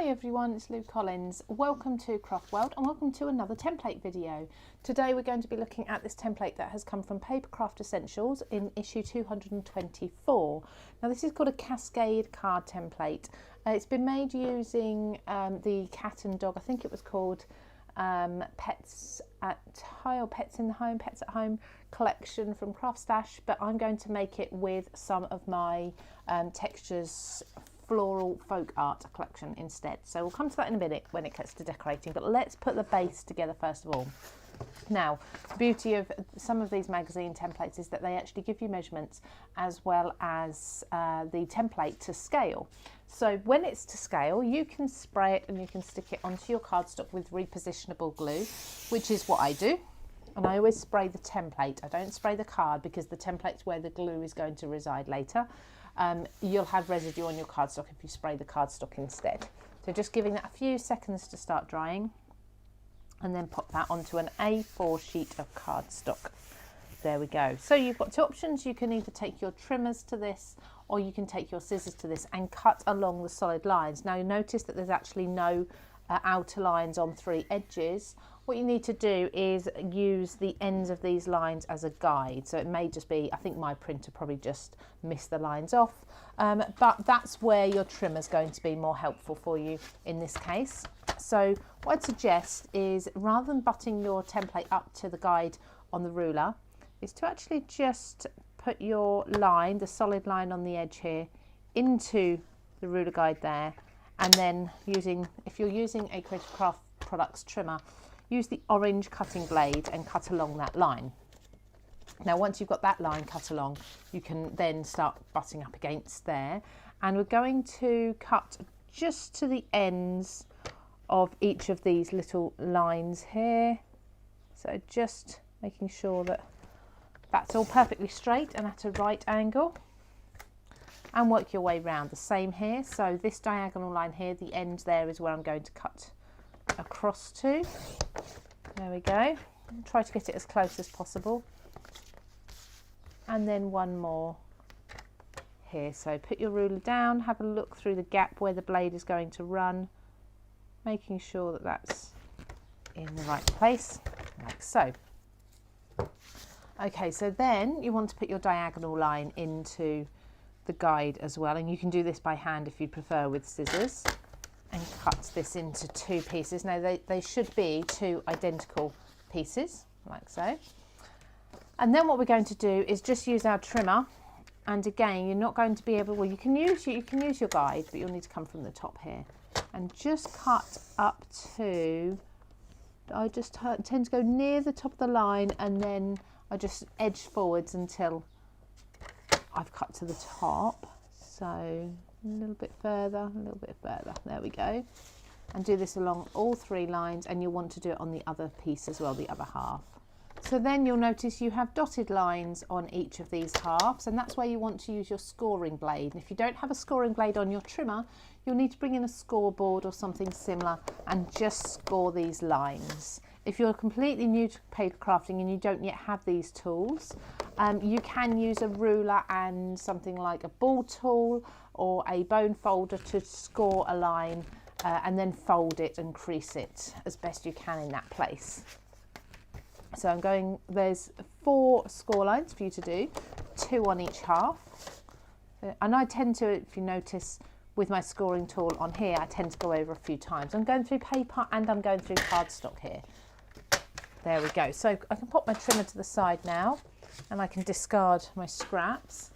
Hi everyone, it's Lou Collins. Welcome to Craft World and welcome to another template video. Today we're going to be looking at this template that has come from Papercraft Essentials in issue 224. Now this is called a Cascade card template. It's been made using the cat and dog, I think it was called Pets at Home, Pets in the Home, Pets at Home collection from CraftStash, but I'm going to make it with some of my textures floral folk art collection instead. So we'll come to that in a minute when it gets to decorating, but let's put the base together first of all. Now, the beauty of some of these magazine templates is that they actually give you measurements as well as the template to scale. So when it's to scale, you can spray it and you can stick it onto your cardstock with repositionable glue, which is what I do. And I always spray the template. I don't spray the card because the template's where the glue is going to reside later. You'll have residue on your cardstock if you spray the cardstock instead. So just giving that a few seconds to start drying and then pop that onto an A4 sheet of cardstock. There we go. So you've got two options. You can either take your trimmers to this or you can take your scissors to this and cut along the solid lines. Now you notice that there's actually no outer lines on three edges. What you need to do is use the ends of these lines as a guide. So it may just be, I think my printer probably just missed the lines off, but that's where your trimmer is going to be more helpful for you in this case. So what I'd suggest is, rather than butting your template up to the guide on the ruler, is to actually just put your line, the solid line on the edge here, into the ruler guide there, and then using, if you're using a Creative Craft Products trimmer, use the orange cutting blade and cut along that line. Now once you've got that line cut along, you can then start butting up against there, and we're going to cut just to the ends of each of these little lines here. So just making sure that that's all perfectly straight and at a right angle, and work your way round. The same here. So this diagonal line here, the end there is where I'm going to cut across to. There we go. Try to get it as close as possible. And then one more here. So put your ruler down, have a look through the gap where the blade is going to run, making sure that that's in the right place, like so. Okay, so then you want to put your diagonal line into the guide as well, and you can do this by hand if you prefer with scissors, and cut this into two pieces. Now they should be two identical pieces, like so. And then what we're going to do is just use our trimmer, and again you're not going to be able, well you can use your guide, but you'll need to come from the top here and just cut up to, I just tend to go near the top of the line, and then I just edge forwards until I've cut to the top. So a little bit further, a little bit further, there we go. And do this along all three lines, and you'll want to do it on the other piece as well, the other half. So then you'll notice you have dotted lines on each of these halves, and that's where you want to use your scoring blade. And if you don't have a scoring blade on your trimmer, you'll need to bring in a scoreboard or something similar and just score these lines. If you're completely new to paper crafting and you don't yet have these tools, you can use a ruler and something like a ball tool or a bone folder to score a line, and then fold it and crease it as best you can in that place. So there's 4 score lines for you to do, 2 on each half. And I tend to, if you notice, with my scoring tool on here, I tend to go over a few times. I'm going through paper and I'm going through cardstock here. There we go. So I can pop my trimmer to the side now, and I can discard my scraps.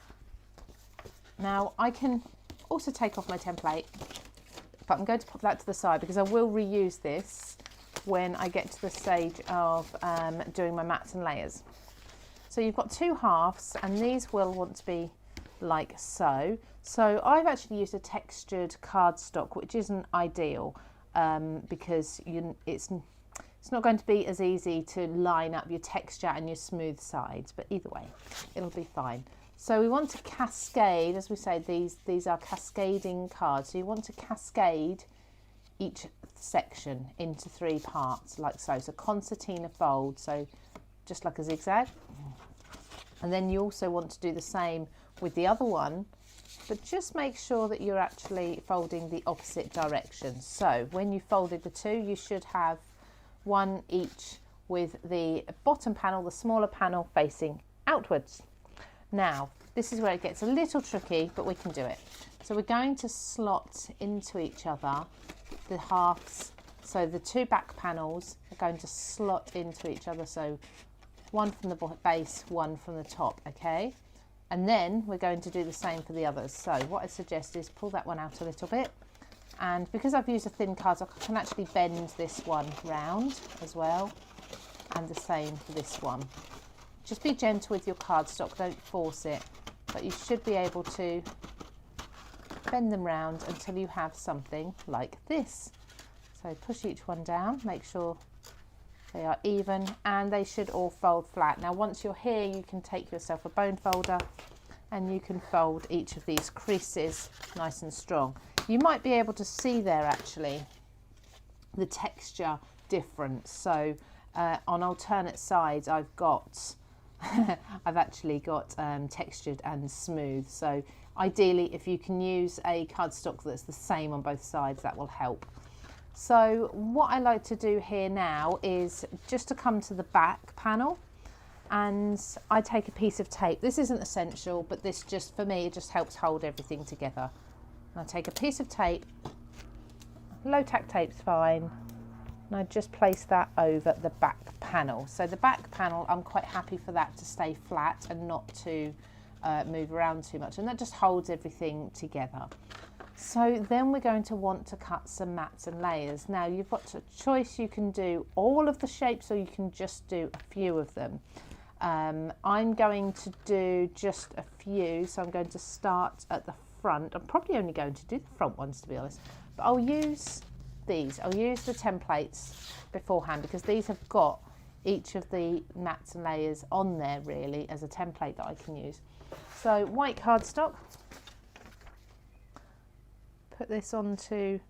Now I can also take off my template, but I'm going to pop that to the side because I will reuse this when I get to the stage of doing my mats and layers. So you've got 2 halves, and these will want to be like so. So I've actually used a textured cardstock, which isn't ideal because it's not going to be as easy to line up your texture and your smooth sides, but either way, it'll be fine. So we want to cascade, as we say, these are cascading cards. So you want to cascade each section into 3 parts, like so. So concertina fold, so just like a zigzag. And then you also want to do the same with the other one, but just make sure that you're actually folding the opposite direction. So when you folded the two, you should have one each with the bottom panel, the smaller panel, facing outwards. Now, this is where it gets a little tricky, but we can do it. So we're going to slot into each other the halves. So the two back panels are going to slot into each other. So one from the base, one from the top, okay? And then we're going to do the same for the others. So what I suggest is pull that one out a little bit. And because I've used a thin cardstock, I can actually bend this one round as well. And the same for this one. Just be gentle with your cardstock, don't force it. But you should be able to bend them round until you have something like this. So push each one down, make sure they are even, and they should all fold flat. Now once you're here, you can take yourself a bone folder and you can fold each of these creases nice and strong. You might be able to see there actually the texture difference. So on alternate sides I've got I've actually got textured and smooth. So ideally if you can use a cardstock that's the same on both sides, that will help. So what I like to do here now is just to come to the back panel, and I take a piece of tape. This isn't essential, but this just, for me, it just helps hold everything together. And I take a piece of tape, low tack tape's fine, and I just place that over the back panel. So the back panel, I'm quite happy for that to stay flat and not to move around too much, and that just holds everything together. So then we're going to want to cut some mats and layers. Now you've got a choice, you can do all of the shapes or you can just do a few of them. I'm going to do just a few, so I'm going to start at the front. I'm probably only going to do the front ones, to be honest, but I'll use these. I'll use the templates beforehand because these have got each of the mats and layers on there really as a template that I can use. So white cardstock, put this onto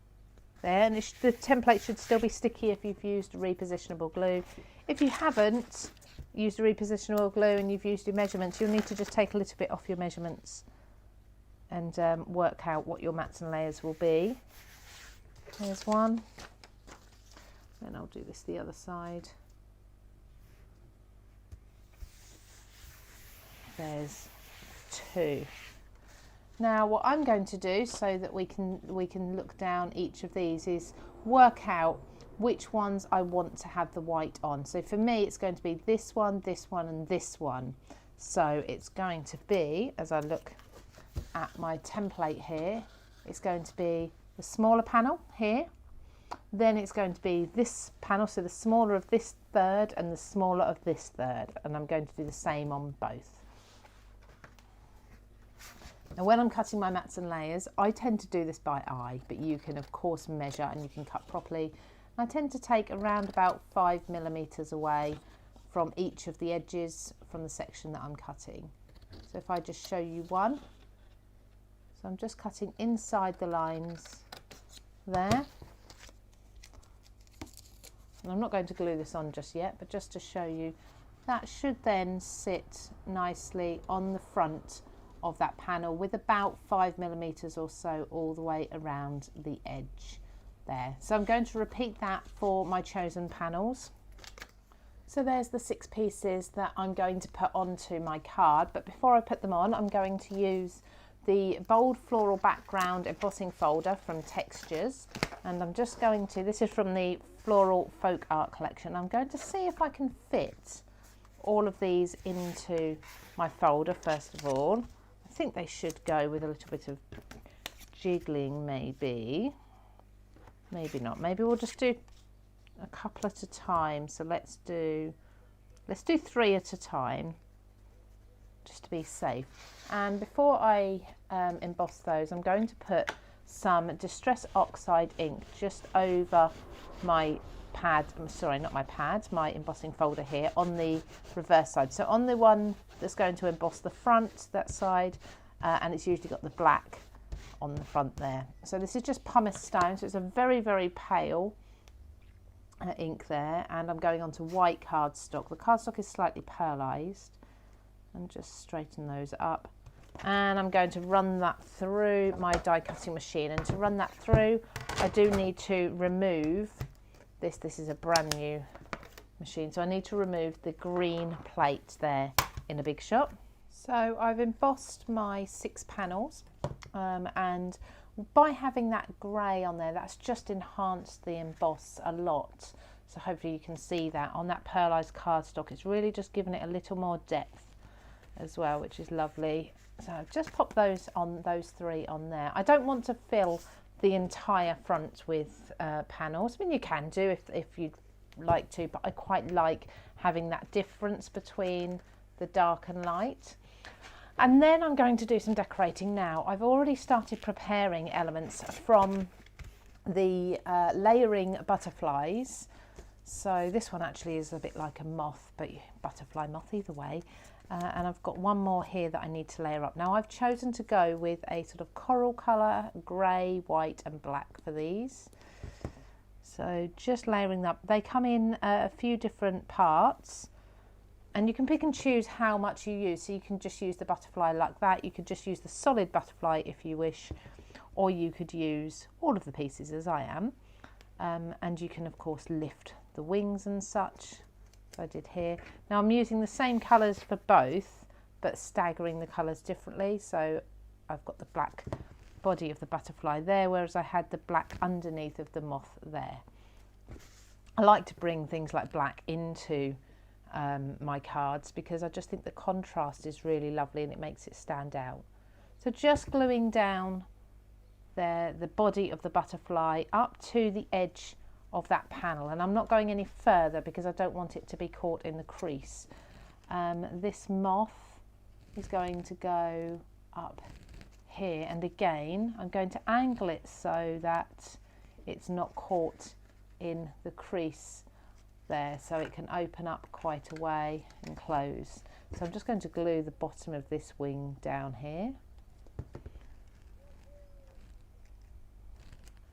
there, and the template should still be sticky if you've used repositionable glue. If you haven't used a repositionable glue and you've used your measurements, you'll need to just take a little bit off your measurements and work out what your mats and layers will be. There's one, then I'll do this the other side. There's two. Now what I'm going to do so that we can look down each of these is work out which ones I want to have the white on. So for me it's going to be this one and this one. So it's going to be, as I look at my template here, it's going to be the smaller panel here, then it's going to be this panel, so the smaller of this third and the smaller of this third, and I'm going to do the same on both. Now when I'm cutting my mats and layers, I tend to do this by eye, but you can of course measure and you can cut properly. I tend to take around about 5 millimeters away from each of the edges from the section that I'm cutting. So if I just show you one, so I'm just cutting inside the lines there. And I'm not going to glue this on just yet, but just to show you, that should then sit nicely on the front of that panel with about 5 millimeters or so all the way around the edge there. So I'm going to repeat that for my chosen panels. So there's the 6 pieces that I'm going to put onto my card, but before I put them on, I'm going to use the bold floral background embossing folder from Textures, and I'm just going to, this is from the Floral Folk Art collection, I'm going to see if I can fit all of these into my folder first of all. I think they should go with a little bit of jiggling, maybe not, maybe we'll just do a couple at a time. So let's do 3 at a time just to be safe. And before I emboss those, I'm going to put some Distress Oxide ink just over my pad, sorry, not my pad, my embossing folder here on the reverse side. So on the one that's going to emboss the front, that side, and it's usually got the black on the front there. So this is just pumice stone, so it's a very, very pale ink there, and I'm going on to white cardstock. The cardstock is slightly pearlized, and just straighten those up. and I'm going to run that through my die cutting machine. And to run that through, I do need to remove this. This is a brand new machine, so I need to remove the green plate there in a big shot. So I've embossed my 6 panels, and by having that grey on there, that's just enhanced the emboss a lot. So hopefully you can see that on that pearlised cardstock. It's really just given it a little more depth as well, which is lovely. So I've just popped those 3 on there. I don't want to fill the entire front with panels. I mean, you can do if you'd like to, but I quite like having that difference between the dark and light. And then I'm going to do some decorating now. I've already started preparing elements from the layering butterflies. So this one actually is a bit like a moth, but butterfly moth either way. And I've got one more here that I need to layer up. Now I've chosen to go with a sort of coral colour, grey, white and black for these. So just layering up. They come in a few different parts, and you can pick and choose how much you use. So you can just use the butterfly like that. You could just use the solid butterfly if you wish, or you could use all of the pieces as I am. And you can of course lift the wings and such. I did here. Now I'm using the same colours for both, but staggering the colours differently. So I've got the black body of the butterfly there, whereas I had the black underneath of the moth there. I like to bring things like black into my cards because I just think the contrast is really lovely and it makes it stand out. So just gluing down there the body of the butterfly up to the edge of that panel, and I'm not going any further because I don't want it to be caught in the crease. This moth is going to go up here, and again I'm going to angle it so that it's not caught in the crease there, so it can open up quite a way and close. So I'm just going to glue the bottom of this wing down here.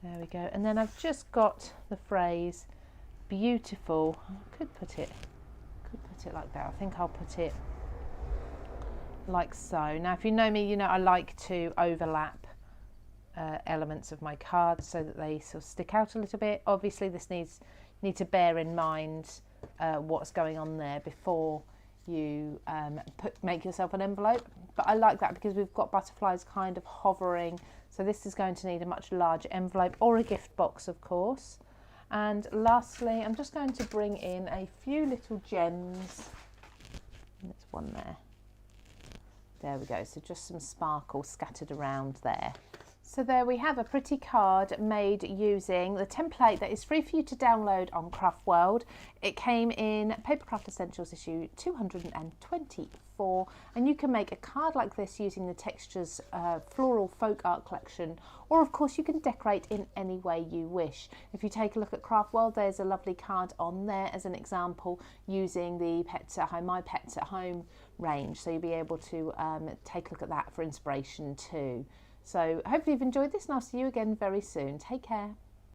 There we go, and then I've just got the phrase beautiful. I could put it like that. I think I'll put it like so. Now if you know me, you know I like to overlap elements of my cards so that they sort of stick out a little bit. Obviously this need to bear in mind what's going on there before you make yourself an envelope, but I like that because we've got butterflies kind of hovering, so this is going to need a much larger envelope or a gift box of course. And lastly I'm just going to bring in a few little gems. There's one there we go, so just some sparkle scattered around there. So there we have a pretty card made using the template that is free for you to download on Craft World. It came in Papercraft Essentials issue 224, and you can make a card like this using the Textures Floral Folk Art collection, or of course you can decorate in any way you wish. If you take a look at Craft World, there's a lovely card on there as an example using the Pets at Home, My Pets at Home range, so you'll be able to take a look at that for inspiration too. So hopefully you've enjoyed this, and I'll see you again very soon. Take care.